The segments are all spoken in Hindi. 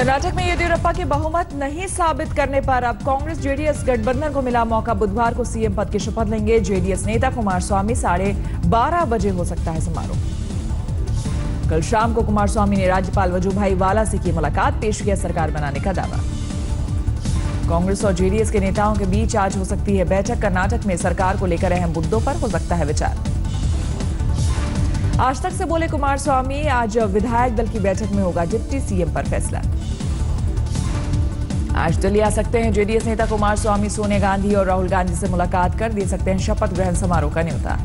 कर्नाटक में येदियुरप्पा के बहुमत नहीं साबित करने पर अब कांग्रेस जेडीएस गठबंधन को मिला मौका। बुधवार को सीएम पद की शपथ लेंगे जेडीएस नेता कुमारस्वामी। 12:30 बजे हो सकता है समारोह। कल शाम को कुमारस्वामी ने राज्यपाल वजुभाई वाला से की मुलाकात, पेश किया सरकार बनाने का दावा। कांग्रेस और जेडीएस के नेताओं के बीच आज हो सकती है बैठक। कर्नाटक में सरकार को लेकर अहम मुद्दों पर हो सकता है विचार। आज तक से बोले कुमारस्वामी, आज विधायक दल की बैठक में होगा डिप्टी सीएम पर फैसला। आज दिल्ली आ सकते हैं जेडीएस नेता कुमारस्वामी। सोनिया गांधी और राहुल गांधी से मुलाकात कर दे सकते हैं शपथ ग्रहण समारोह का न्योता।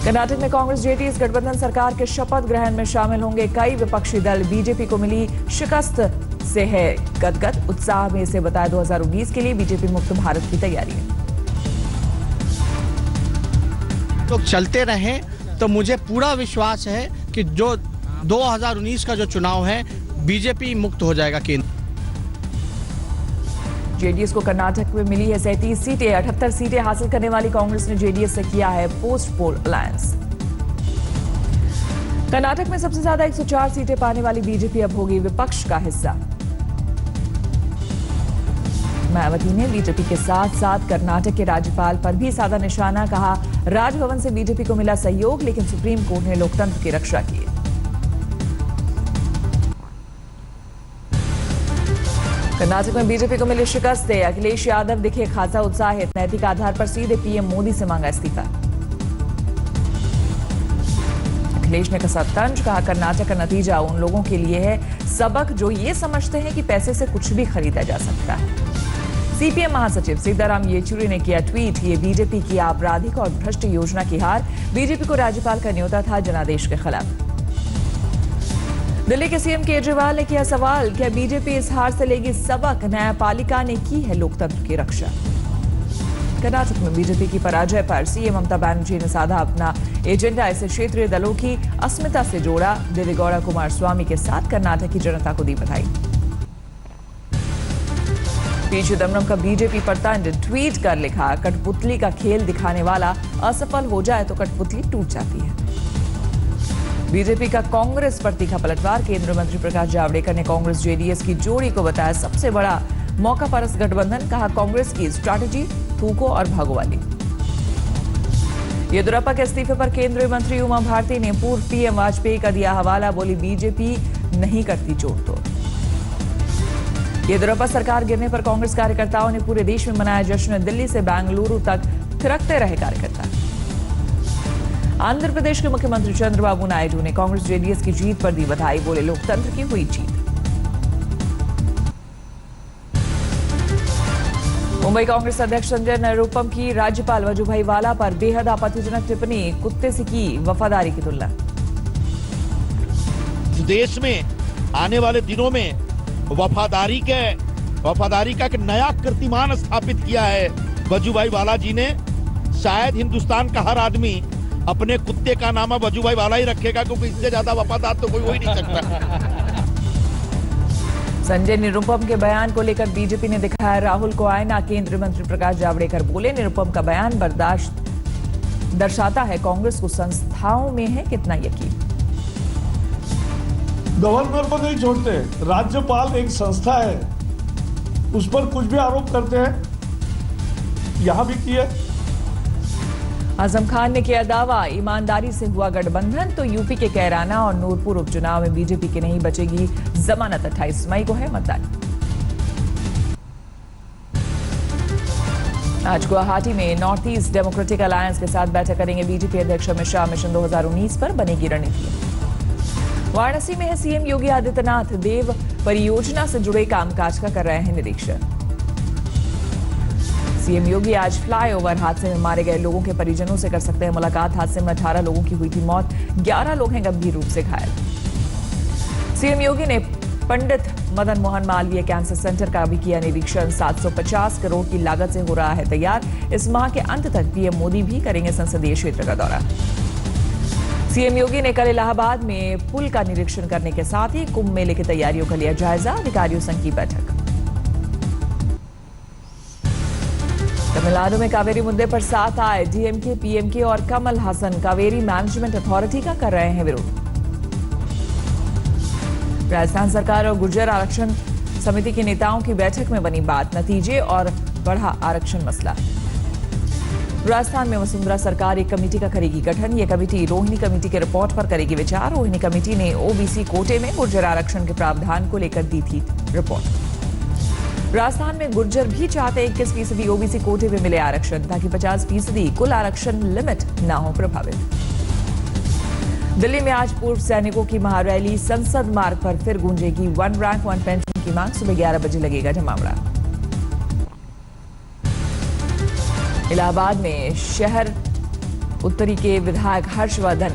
कर्नाटक में कांग्रेस जेडीएस गठबंधन सरकार के शपथ ग्रहण में शामिल होंगे कई विपक्षी दल। बीजेपी को मिली शिकस्त से है गदगद, उत्साह में इसे बताया 2019 के लिए बीजेपी मुक्त भारत की तैयारी है। तो चलते रहें तो मुझे पूरा विश्वास है कि जो 2019 का जो चुनाव है बीजेपी मुक्त हो जाएगा केंद्र। जेडीएस को कर्नाटक में मिली है 37 सीटें। 78 सीटें हासिल करने वाली कांग्रेस ने जेडीएस से किया है पोस्ट पोल अलायंस। कर्नाटक में सबसे ज्यादा 104 सीटें पाने वाली बीजेपी अब होगी विपक्ष का हिस्सा। मायावती ने बीजेपी के साथ साथ कर्नाटक के राज्यपाल पर भी साधा निशाना। कहा, राजभवन से बीजेपी को मिला सहयोग, लेकिन सुप्रीम कोर्ट ने लोकतंत्र की रक्षा की। कर्नाटक में बीजेपी को मिली शिकस्त। अखिलेश यादव दिखे खासा उत्साहित, नैतिक आधार पर सीधे पीएम मोदी से मांगा इस्तीफा। अखिलेश ने कसा तंज, कहा कर्नाटक का नतीजा उन लोगों के लिए है सबक जो ये समझते हैं कि पैसे से कुछ भी खरीदा जा सकता है। सीपीएम महासचिव सीताराम येचुरी ने किया ट्वीट, ये बीजेपी की आपराधिक और भ्रष्ट योजना की हार। बीजेपी को राज्यपाल का न्योता था जनादेश के खिलाफ। दिल्ली के सीएम केजरीवाल ने किया सवाल, क्या बीजेपी इस हार से लेगी सबक? न्यायपालिका ने की है लोकतंत्र की रक्षा। कर्नाटक में बीजेपी की पराजय पर सीएम ममता बनर्जी ने साधा अपना एजेंडा। इसे क्षेत्रीय दलों की अस्मिता से जोड़ा। देवेगौड़ा कुमारस्वामी के साथ कर्नाटक की जनता को दी बधाई। पी चिदम्बरम का बीजेपी पर तंज, ट्वीट कर लिखा, कठपुतली का खेल दिखाने वाला असफल हो जाए तो कठपुतली टूट जाती है। बीजेपी का कांग्रेस पर तीखा पलटवार। केंद्रीय मंत्री प्रकाश जावड़ेकर ने कांग्रेस जेडीएस की जोड़ी को बताया सबसे बड़ा मौका परस्त गठबंधन। कहा, कांग्रेस की स्ट्रैटेजी थूको और भागो वाली। येदियुरप्पा के इस्तीफे पर केंद्रीय मंत्री उमा भारती ने पूर्व पीएम वाजपेयी का दिया हवाला। बोली, बीजेपी नहीं करती जोड़ तोड़। येदियुरप्पा सरकार गिरने पर कांग्रेस कार्यकर्ताओं ने पूरे देश में मनाया जश्न। दिल्ली से बेंगलुरु तक थिरकते रहे कार्यकर्ता। आंध्र प्रदेश के मुख्यमंत्री चंद्रबाबू नायडू ने कांग्रेस जेडीएस की जीत पर दी बधाई। बोले, लोकतंत्र की हुई जीत। मुंबई कांग्रेस अध्यक्ष संजय निरुपम की राज्यपाल वजुभाई वाला पर बेहद आपत्तिजनक टिप्पणी। कुत्ते से की वफादारी की तुलना। देश में आने वाले दिनों में वफादारी का एक नया कीर्तिमान स्थापित किया है वजुभाई वाला जी ने। शायद हिंदुस्तान का हर आदमी अपने कुत्ते का नाम वजुभाई वाला ही रखेगा, क्योंकि इससे ज्यादा वफादार तो कोई हो ही नहीं सकता। संजय निरुपम के बयान को लेकर बीजेपी ने दिखाया राहुल को आईना। केंद्रीय मंत्री प्रकाश जावड़ेकर बोले, निरुपम का बयान दर्शाता है कांग्रेस को संस्थाओं में है कितना यकीन। गवर्नर को नहीं छोड़ते, राज्यपाल एक संस्था है, उस पर कुछ भी आरोप करते हैं, यहां भी किए। आजम खान ने किया दावा, ईमानदारी से हुआ गठबंधन तो यूपी के कैराना और नूरपुर उपचुनाव में बीजेपी की नहीं बचेगी जमानत। 28 मई को है मतदान। आज गुवाहाटी में नॉर्थ ईस्ट डेमोक्रेटिक अलायंस के साथ बैठक करेंगे बीजेपी अध्यक्ष अमित शाह। मिशन 2019 पर बनेगी रणनीति। वाराणसी में है सीएम योगी आदित्यनाथ। देव परियोजना से जुड़े कामकाज का कर रहे हैं निरीक्षण। सीएम योगी आज फ्लाईओवर हादसे में मारे गए लोगों के परिजनों से कर सकते हैं मुलाकात। हादसे में 18 लोगों की हुई थी मौत, 11 लोग हैं गंभीर रूप से घायल। सीएम योगी ने पंडित मदन मोहन मालवीय कैंसर सेंटर का भी किया निरीक्षण। 750 करोड़ की लागत से हो रहा है तैयार। इस माह के अंत तक पीएम मोदी भी करेंगे संसदीय क्षेत्र का दौरा। सीएम योगी ने कल इलाहाबाद में पुल का निरीक्षण करने के साथ ही कुंभ मेले की तैयारियों का लिया जायजा। अधिकारियों संघ की बैठक। तमिलनाडु में कावेरी मुद्दे पर साथ आए डीएमके, पीएमके और कमल हासन। कावेरी मैनेजमेंट अथॉरिटी का कर रहे हैं विरोध। राजस्थान सरकार और गुर्जर आरक्षण समिति के नेताओं की बैठक में बनी बात, नतीजे और बढ़ा आरक्षण मसला। राजस्थान में वसुंधरा सरकार एक कमेटी का करेगी गठन। यह कमेटी रोहिणी कमेटी के रिपोर्ट पर करेगी विचार। रोहिणी कमेटी ने ओबीसी कोटे में गुर्जर आरक्षण के प्रावधान को लेकर दी थी रिपोर्ट। राजस्थान में गुर्जर भी चाहते 21% ओबीसी कोटे में मिले आरक्षण, ताकि 50% कुल आरक्षण लिमिट न हो प्रभावित। दिल्ली में आज पूर्व सैनिकों की महारैली संसद मार्ग पर फिर गूंजेगी। 1 रैंक 1 पेंशन की मांग, सुबह 11 बजे लगेगा जमावड़ा। इलाहाबाद में शहर उत्तरी के विधायक हर्षवर्धन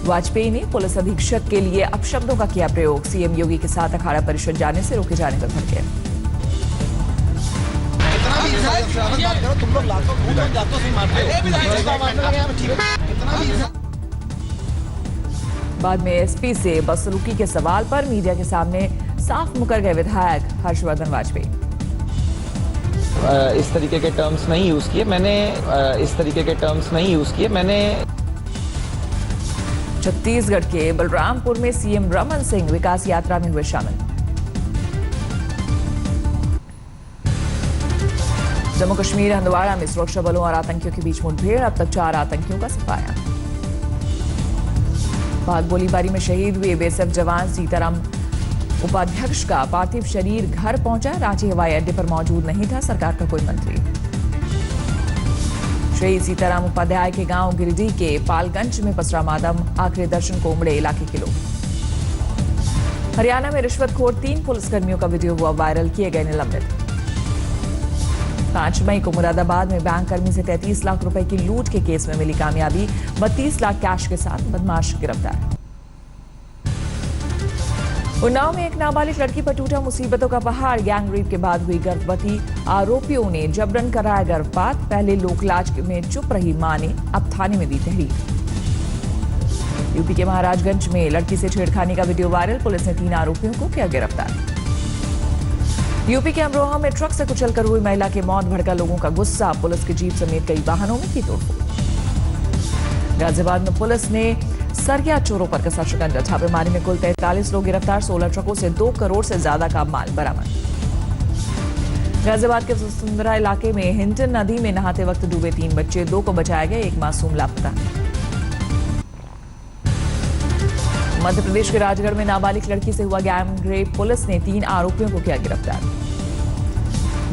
वाजपेयी ने पुलिस अधीक्षक के लिए अपशब्दों का किया प्रयोग। सीएम योगी के साथ अखाड़ा परिषद जाने से रोके जाने पर भड़के। तुम लोग लाखों जातों से मारते हो। बाद में एसपी से बदसलूकी के सवाल पर मीडिया के सामने साफ मुकर गए विधायक हर्षवर्धन वाजपेयी। इस तरीके के टर्म्स नहीं यूज किए मैंने। छत्तीसगढ़ के बलरामपुर में सीएम रमन सिंह विकास यात्रा में हुए शामिल। जम्मू कश्मीर हंदवाड़ा में सुरक्षा बलों और आतंकियों के बीच मुठभेड़, अब तक 4 आतंकियों का सफाया। पाक गोलीबारी में शहीद हुए बीएसएफ जवान सीताराम उपाध्यक्ष का पार्थिव शरीर घर पहुंचा। रांची हवाई अड्डे पर मौजूद नहीं था सरकार का कोई मंत्री। शहीद सीताराम उपाध्याय के गांव गिरिडीह के पालगंज में पसरा मातम, आखिरी दर्शन को उमड़े इलाके के लोग। हरियाणा में रिश्वतखोर 3 पुलिसकर्मियों का वीडियो हुआ वायरल, किए गए निलंबित। 5 मई को मुरादाबाद में बैंक कर्मी से 33 लाख रुपए की लूट के केस में मिली कामयाबी। 32 लाख कैश के साथ बदमाश गिरफ्तार। उन्नाव में एक नाबालिग लड़की पर टूटा मुसीबतों का पहाड़। गैंग रेप के बाद हुई गर्भवती, आरोपियों ने जबरन कराया गर्भपात। पहले लोकलाज में चुप रही मां ने अब थाने में दी तहरीर। यूपी के महाराजगंज में लड़की से छेड़खानी का वीडियो वायरल, पुलिस ने 3 आरोपियों को किया गिरफ्तार। यूपी के अमरोहा में ट्रक से कुचलकर हुई महिला की मौत, भड़का लोगों का गुस्सा, पुलिस की जीप समेत कई वाहनों में की तोड़फोड़। गाजियाबाद में पुलिस ने सरगिया चोरों पर कसा शिकंजा, छापेमारी में कुल 43 लोग गिरफ्तार, 16 ट्रकों से 2 करोड़ से ज्यादा का माल बरामद। गाजियाबाद के वसुंधरा इलाके में हिंटन नदी में नहाते वक्त डूबे 3 बच्चे, 2 को बचाया गया, 1 मासूम लापता। मध्य प्रदेश के राजगढ़ में नाबालिग लड़की से हुआ गैंग रेप, पुलिस ने 3 आरोपियों को किया गिरफ्तार।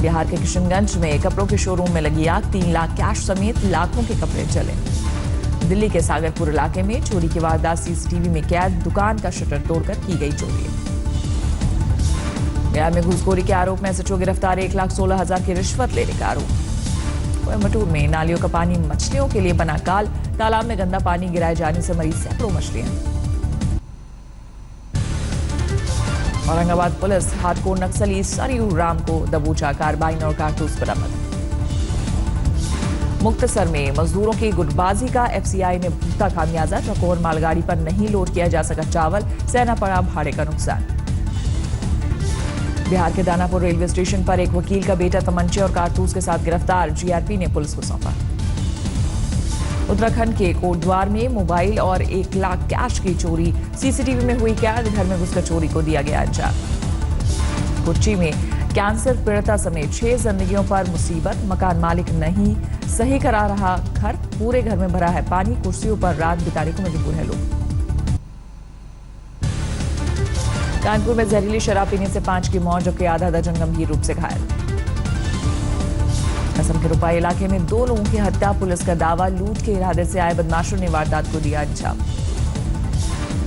बिहार के किशनगंज में कपड़ों के शोरूम में लगी आग, 3 लाख कैश समेत लाखों के कपड़े जले। दिल्ली के सागरपुर इलाके में चोरी की वारदात सीसीटीवी में कैद, दुकान का शटर तोड़कर की गई चोरी। गया में घूसखोरी के आरोप में एसएचओ गिरफ्तार, 1,16,000 की रिश्वत लेने का आरोप। कोयम्बटूर में नालियों का पानी मछलियों के लिए बना काल, तालाब में गंदा पानी गिराए जाने से मरी सैकड़ों मछलियां। औरंगाबाद पुलिस हार्डकोर नक्सली सरयू राम को दबोचा, कार्बाइन और कारतूस बरामद। मुक्तसर में मजदूरों की गुटबाजी का एफसीआई ने भुगता खामियाजा, ट्रकों और मालगाड़ी पर नहीं लोड किया जा सका चावल, सहना पड़ा भाड़े का नुकसान। बिहार के दानापुर रेलवे स्टेशन पर एक वकील का बेटा तमंचे और कारतूस के साथ गिरफ्तार, जीआरपी ने पुलिस को सौंपा। उत्तराखंड के कोटद्वार में मोबाइल और 1 लाख कैश की चोरी, सीसीटीवी में हुई कैद, घर में घुसकर चोरी को दिया गया अंजाम। कोच्चि में कैंसर पीड़िता समेत 6 जिंदगियों पर मुसीबत, मकान मालिक नहीं सही करा रहा घर, पूरे घर में भरा है पानी, कुर्सियों पर रात बिताने को मजबूर है लोग। कानपुर में जहरीली शराब पीने से 5 की मौत, जबकि आधा दर्जन गंभीर रूप से घायल। असम के रुपाई इलाके में 2 लोगों की हत्या, पुलिस का दावा लूट के इरादे से आए बदमाशों ने वारदात को दिया अंजाम।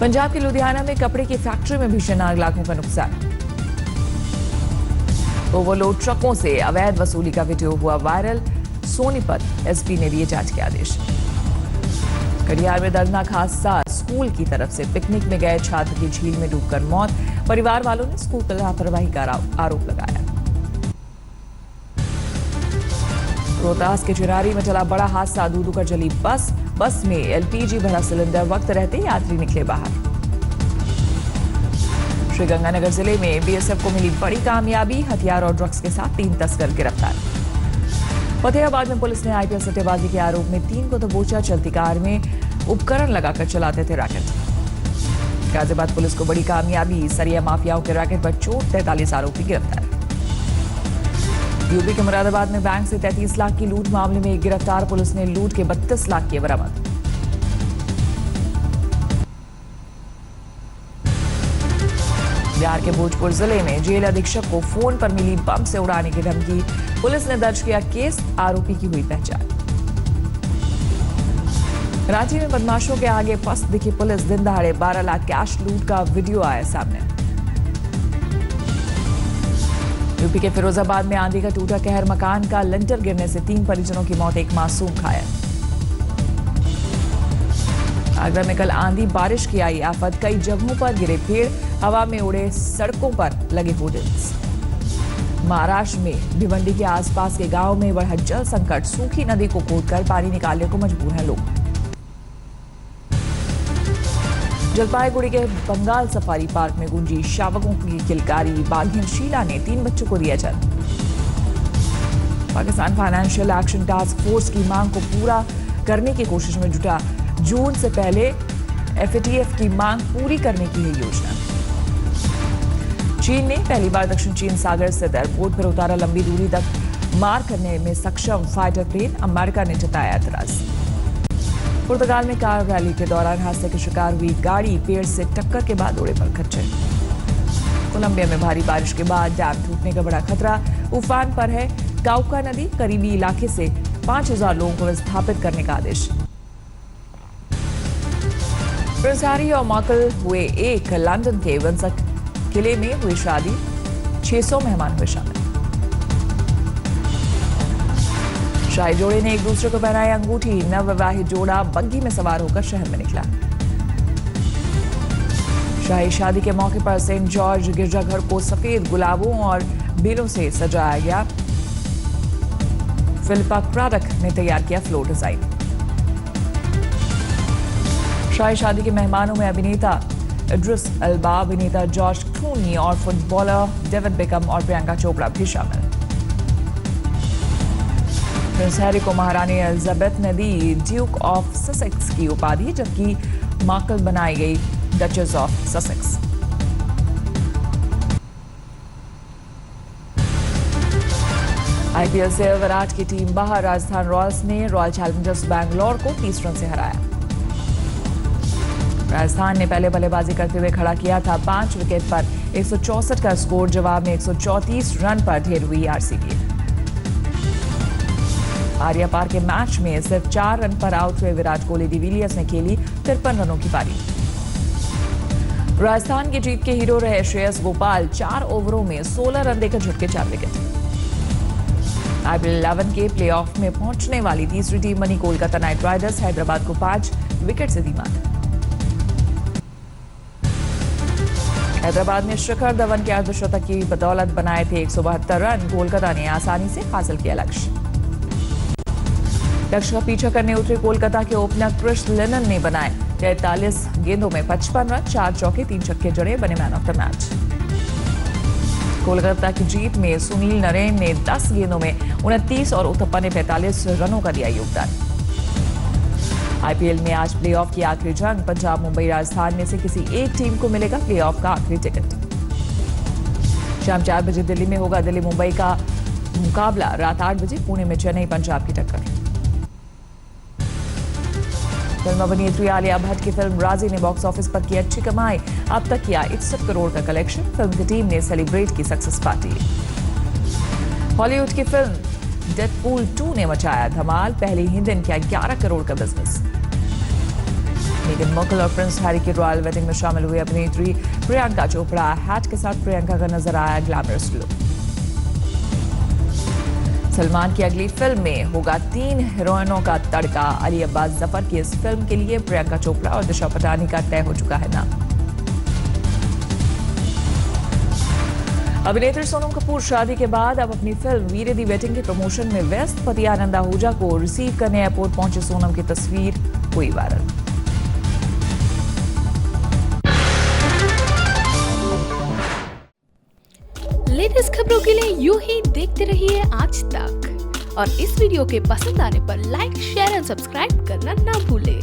पंजाब के लुधियाना में कपड़े की फैक्ट्री में भीषण आग, लाखों का नुकसान। ओवरलोड ट्रकों से अवैध वसूली का वीडियो हुआ वायरल, सोनीपत एसपी ने दिए जांच के आदेश। कटिहार में दर्दनाक हादसा, स्कूल की तरफ से पिकनिक में गए छात्र की झील में डूबकर मौत, परिवार वालों ने स्कूल पर लापरवाही का आरोप लगाया। रोहतास के चिरारी में चला बड़ा हादसा, दूध कर जली बस में एलपीजी भरा सिलेंडर, वक्त रहते यात्री निकले बाहर। श्रीगंगानगर जिले में बीएसएफ को मिली बड़ी कामयाबी, हथियार और ड्रग्स के साथ 3 तस्कर गिरफ्तार। फतेहाबाद में पुलिस ने आईपीएल सट्टेबाजी के आरोप में 3 को दबोचा, चलती कार में उपकरण लगाकर चलाते थे रैकेट। गाजियाबाद पुलिस को बड़ी कामयाबी, सरिया माफियाओं के रैकेट पर चोट, 43 आरोपी गिरफ्तार। यूपी के मुरादाबाद में बैंक से 33 लाख की लूट मामले में गिरफ्तार, पुलिस ने लूट के 32 लाख किए बरामद। बिहार के भोजपुर जिले में जेल अधीक्षक को फोन पर मिली बम से उड़ाने की धमकी, पुलिस ने दर्ज किया केस, आरोपी की हुई पहचान। रांची में बदमाशों के आगे फंस दिखी पुलिस, दिन दहाड़े 12 लाख कैश लूट का वीडियो आया सामने। यूपी के फिरोजाबाद में आंधी का टूटा कहर, मकान का लिंटर गिरने से 3 परिजनों की मौत, एक मासूम घायल। आगरा में कल आंधी बारिश की आई आफत, कई जगहों पर गिरे पेड़, हवा में उड़े, सड़कों पर लगे होर्डिंग्स। महाराष्ट्र में भिवंडी के आसपास के गांव में बढ़ा जल संकट, सूखी नदी को खोदकर पानी निकालने को मजबूर हैं लोग। जलपाईगुड़ी के बंगाल सफारी पार्क में गूंजी शावकों की किलकारी, बाघिन शीला ने 3 बच्चों को दिया जन्म। Pakistan financial action task force की मांग को पूरा करने की कोशिश में जुटा, जून से पहले FATF की मांग पूरी करने की है योजना। चीन ने पहली बार दक्षिण चीन सागर स्थित एयरपोर्ट पर उतारा लंबी दूरी तक मार करने में सक्षम फाइटर प्लेन, अमेरिका ने जताया एतराज। पुर्तगाल में कार रैली के दौरान हादसे के शिकार हुई गाड़ी, पेड़ से टक्कर के बाद उड़े पर खच्चर। कोलंबिया में भारी बारिश के बाद डैम टूटने का बड़ा खतरा, उफान पर है काउका नदी, करीबी इलाके से 5000 लोगों को विस्थापित करने का आदेश। प्रिंस हैरी और मार्कल हुए एक, लंदन के विंडसर किले में हुई शादी, 600 मेहमान हुए शामिल। शाही जोड़े ने एक दूसरे को पहनाई अंगूठी, नवविवाहित जोड़ा बग्गी में सवार होकर शहर में निकला। शाही शादी के मौके पर सेंट जॉर्ज गिरजाघर को सफेद गुलाबों और बेलों से सजाया गया। फिलिपा क्राडक ने तैयार किया फ्लोर डिजाइन। शाही शादी के मेहमानों में अभिनेता इद्रिस एल्बा, अभिनेता जॉर्ज क्लूनी और फुटबॉलर डेविड बेकम और प्रियंका चोपड़ा भी शामिल। प्रिंस हैरी को महारानी एलिजाबेथ ने दी ड्यूक ऑफ ससेक्स की उपाधि, जबकि मार्कल बनाई गई डचेस ऑफ ससेक्स। IPL से विराट की टीम बाहर, राजस्थान रॉयल्स ने रॉयल चैलेंजर्स बैंगलोर को 30 रन से हराया। राजस्थान ने पहले बल्लेबाजी करते हुए खड़ा किया था 5 विकेट पर 164 का स्कोर, जवाब में 134 रन पर ढेर हुई RCB। आर्या पार के मैच में सिर्फ 4 रन पर आउट हुए विराट कोहली, डिविलियर्स ने खेली 53 रनों की पारी। राजस्थान की जीत के हीरो रहे श्रेयस गोपाल, 4 ओवरों में 16 रन देकर झटके 4 विकेट। IPL 11 के प्लेऑफ में पहुंचने वाली तीसरी टीम बनी कोलकाता नाइट राइडर्स, हैदराबाद को 5 विकेट से दी मात। हैदराबाद ने शिखर धवन के अर्धशतक की बदौलत बनाए थे 172 रन, कोलकाता ने आसानी से हासिल किया लक्ष्य। लक्ष्य का पीछा करने उतरे कोलकाता के ओपनर क्रिस लिनन ने बनाए 43 गेंदों में 55 रन, 4 चौके 3 छक्के जड़े, बने man of the match. Kolkata की जीत में सुनील नरेन ने 10 गेंदों में 29 और उथप्पा ने 45 रनों का दिया योगदान। IPL में आज प्लेऑफ की आखिरी जंग, पंजाब मुंबई राजस्थान में से किसी एक टीम को मिलेगा प्लेऑफ का आखिरी टिकट। शाम 4 बजे दिल्ली में होगा दिल्ली मुंबई का मुकाबला, रात 8 बजे पुणे में चेन्नई पंजाब की टक्कर। फिल्म अभिनेत्री आलिया भट्ट की फिल्म राजी ने बॉक्स ऑफिस पर की अच्छी कमाई, अब तक किया 61 करोड़ का कलेक्शन, फिल्म की टीम ने सेलिब्रेट की सक्सेस पार्टी। हॉलीवुड की फिल्म डेडपूल 2 ने मचाया धमाल, पहले ही दिन किया 11 करोड़ का बिजनेस। मेगन मार्कल और प्रिंस हैरी की रॉयल वेडिंग में शामिल हुई अभिनेत्री प्रियंका चोपड़ा, हैट के साथ प्रियंका का नजर आया ग्लैमरस लुक। सलमान की अगली फिल्म में होगा 3 हीरोइनों का तड़का, अली अब्बास जफर की इस फिल्म के लिए प्रियंका चोपड़ा और दिशा पटानी का तय हो चुका है नाम। अभिनेत्री सोनम कपूर शादी के बाद अब अपनी फिल्म वीरे दी वेडिंग के प्रमोशन में व्यस्त, पति आनंद आहूजा को रिसीव करने एयरपोर्ट पहुंचे सोनम की तस्वीर हुई वायरल। लेटेस्ट खबरों के लिए यूं ही देखते रहिए आज तक, और इस वीडियो के पसंद आने पर लाइक, शेयर एंड सब्सक्राइब करना ना भूलें।